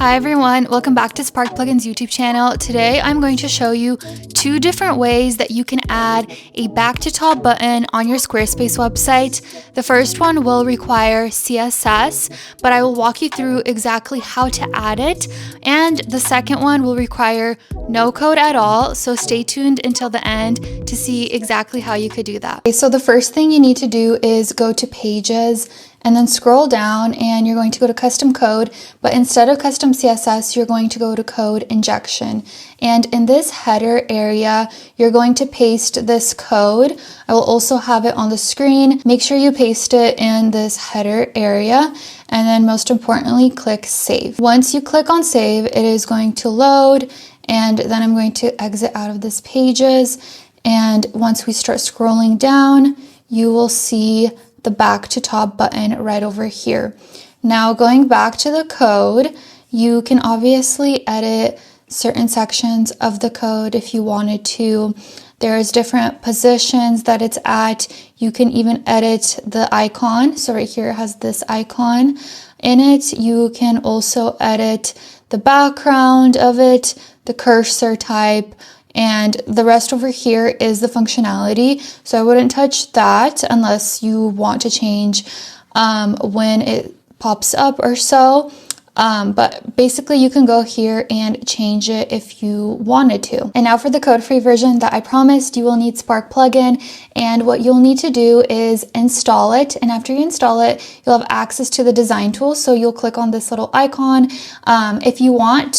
Hi everyone, welcome back to Spark Plugins YouTube channel. Today I'm going to show you two different ways that you can add a back to top button on your Squarespace website. The first one will require CSS, but I will walk you through exactly how to add it. And the second one will require no code at all, so stay tuned until the end to see exactly how you could do that. Okay, so the first thing you need to do is go to Pages and then scroll down and you're going to go to custom code, but instead of custom CSS, you're going to go to code injection. And in this header area, you're going to paste this code. I will also have it on the screen. Make sure you paste it in this header area. And then most importantly, click save. Once you click on save, it is going to load. And then I'm going to exit out of this Pages. And once we start scrolling down, you will see the back to top button right over here. Now going back to the code, you can obviously edit certain sections of the code if you wanted to. There's different positions that it's at. You can even edit the icon. So right here it has this icon in it. You can also edit the background of it, the cursor type, and the rest over here is the functionality. So I wouldn't touch that unless you want to change when it pops up or so. But basically you can go here and change it if you wanted to. And now for the code-free version that I promised, you will need Spark plugin. And what you'll need to do is install it. And after you install it, you'll have access to the design tools. So you'll click on this little icon. If you want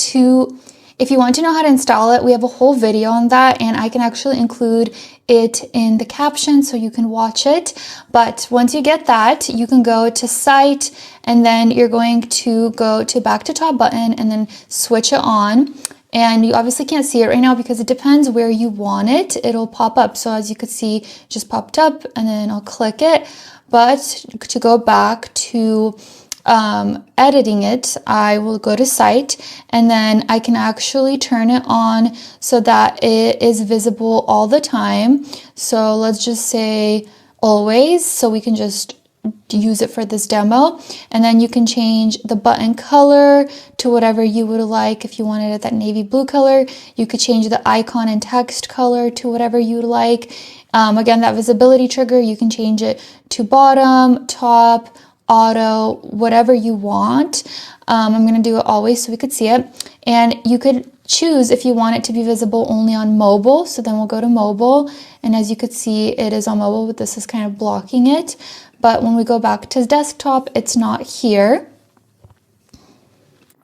to know how to install it, we have a whole video on that, and I can actually include it in the caption so you can watch it. But once you get that, you can go to site, and then you're going to go to back to top button and then switch it on. And you obviously can't see it right now because it depends where you want it. It'll pop up. So as you can see, it just popped up, and then I'll click it. But to go back to editing it, I will go to site, and then I can actually turn it on so that it is visible all the time. So let's just say always, so we can just use it for this demo. And then you can change the button color to whatever you would like. If you wanted it that navy blue color, you could change the icon and text color to whatever you would like. Again, that visibility trigger, you can change it to bottom, top, auto, whatever you want. I'm going to do it always so we could see it. And you could choose if you want it to be visible only on mobile. So then we'll go to mobile. And as you could see, it is on mobile, but this is kind of blocking it. But when we go back to desktop, it's not here.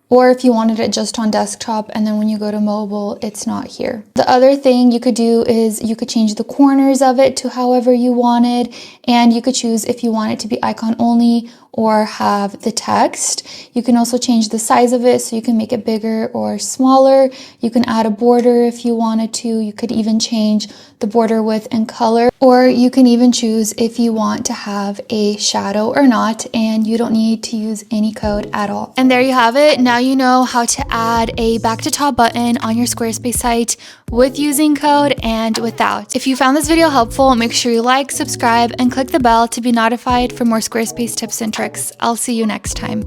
Or if you wanted it just on desktop, and then when you go to mobile, it's not here. The other thing you could do is you could change the corners of it to however you wanted, and you could choose if you want it to be icon only or have the text. You can also change the size of it, so you can make it bigger or smaller. You can add a border if you wanted to. You could even change the border width and color, or you can even choose if you want to have a shadow or not, and you don't need to use any code at all. And there you have it. Now you know how to add a back to top button on your Squarespace site with using code and without. If you found this video helpful, make sure you like, subscribe, and click the bell to be notified for more Squarespace tips and tricks. I'll see you next time.